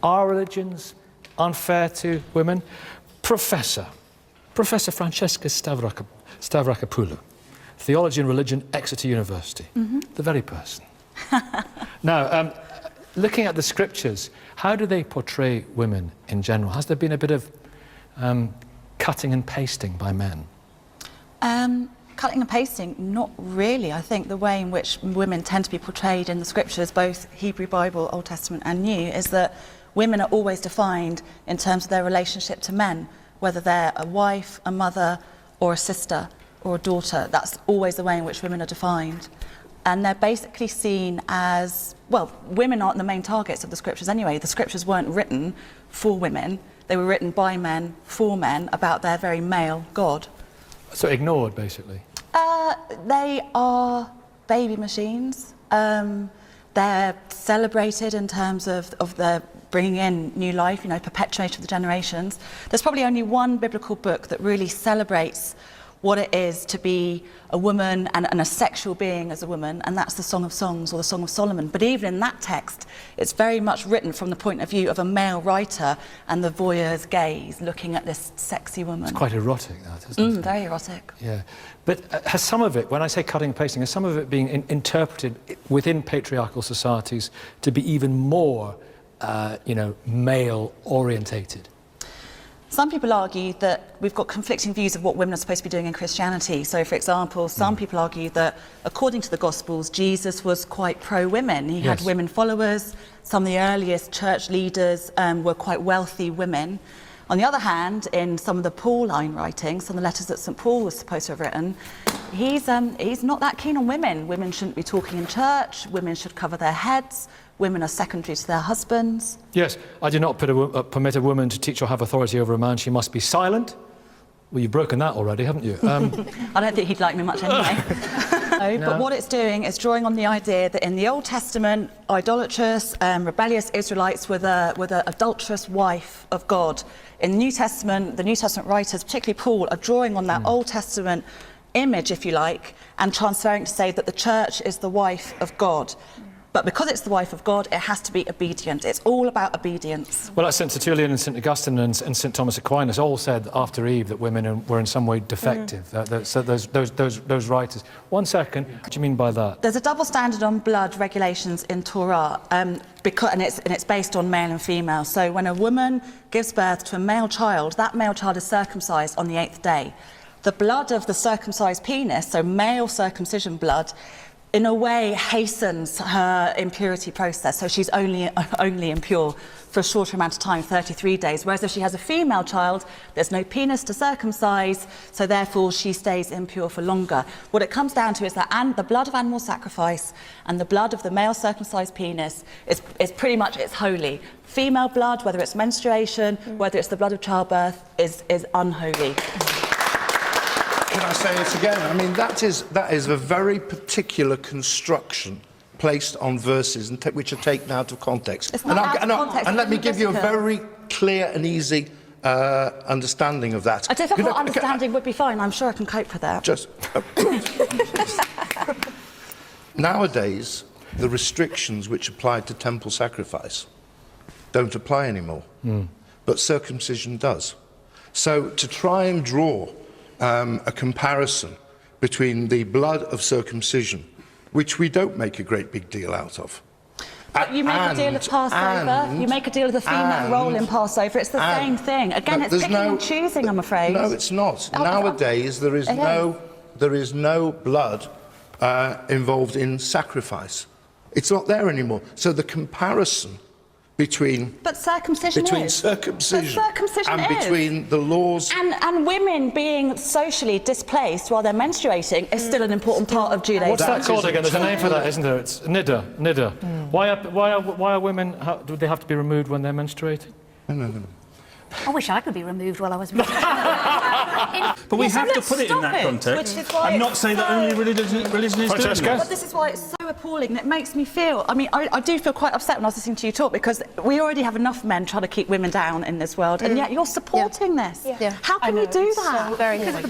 Are religions unfair to women? Professor Francesca Stavrakopoulou, Theology and Religion, Exeter University. The very person. Now, looking at the scriptures, how do they portray women in general? Has there been a bit of cutting and pasting by men? Cutting and pasting, not really. I think the way in which women tend to be portrayed in the scriptures, both Hebrew Bible, Old Testament and New, is that women are always defined in terms of their relationship to men, whether they're a wife, a mother, or a sister, or a daughter. That's always the way in which women are defined. And they're basically seen as, well, women aren't the main targets of the scriptures anyway. The scriptures weren't written for women. They were written by men, for men, about their very male God. So ignored, basically? They are baby machines. They're celebrated in terms of their bringing in new life, you know, perpetuation of the generations. There's probably only one biblical book that really celebrates what it is to be a woman and a sexual being as a woman, and that's the Song of Songs or the Song of Solomon. But even in that text, it's very much written from the point of view of a male writer and the voyeur's gaze looking at this sexy woman. It's quite erotic, that, isn't it? Very erotic. Yeah. But has some of it, when I say cutting and pasting, has some of it being interpreted within patriarchal societies to be even more, you know, male-orientated? Some people argue that we've got conflicting views of what women are supposed to be doing in Christianity. So, for example, some people argue that, according to the Gospels, Jesus was quite pro-women. He had women followers. Some of the earliest church leaders were quite wealthy women. On the other hand, in some of the Pauline writings, some of the letters that St. Paul was supposed to have written, he's not that keen on women. Women shouldn't be talking in church. Women should cover their heads. Women are secondary to their husbands. Yes, I do not permit a woman to teach or have authority over a man. She must be silent. Well, you've broken that already, haven't you? I don't think he'd like me much anyway. No. But what it's doing is drawing on the idea that in the Old Testament, idolatrous, rebellious Israelites were the adulterous wife of God. In the New Testament writers, particularly Paul, are drawing on that Old Testament image, if you like, and transferring to say that the church is the wife of God. But because it's the wife of God, it has to be obedient. It's all about obedience. Well, St. Tertullian and St. Augustine and St. Thomas Aquinas all said after Eve that women were in some way defective. So those writers. 1 second, what do you mean by that? There's a double standard on blood regulations in Torah, and it's based on male and female. So when a woman gives birth to a male child, that male child is circumcised on the 8th day. The blood of the circumcised penis, so male circumcision blood, in a way hastens her impurity process, so she's only impure for a shorter amount of time, 33 days, whereas if she has a female child, there's no penis to circumcise, so therefore she stays impure for longer. What it comes down to is that the blood of animal sacrifice and the blood of the male circumcised penis is pretty much, it's holy. Female blood, whether it's menstruation, whether it's the blood of childbirth, is unholy. Can I say it again? I mean, that is a very particular construction placed on verses which are taken out of context. It's not out of context. And let me give you a very clear and easy understanding of that. A difficult understanding would be fine. I'm sure I can cope with that. Just nowadays, the restrictions which applied to temple sacrifice don't apply anymore, but circumcision does. So to try and draw a comparison between the blood of circumcision, which we don't make a great big deal out of. But you make a deal of Passover, you make a deal of the female role in Passover, it's the same thing. Again, it's picking and choosing, I'm afraid. No, it's not. Nowadays, there is no blood involved in sacrifice. It's not there anymore. So the comparison between circumcision and between the laws and women being socially displaced while they're menstruating is still an important part of Judaism. What's that called again? There's a name for that, isn't there? It's niddah. Why are women? Do they have to be removed when they're menstruating? No. I wish I could be removed while I was menstruating. But we have to put it in that context and not say that only religion is doing Francesca? this. But this is why it's so appalling, and it makes me feel, I mean, I do feel quite upset when I was listening to you talk, because we already have enough men trying to keep women down in this world, and yet you're supporting this. How can you do that? Very good.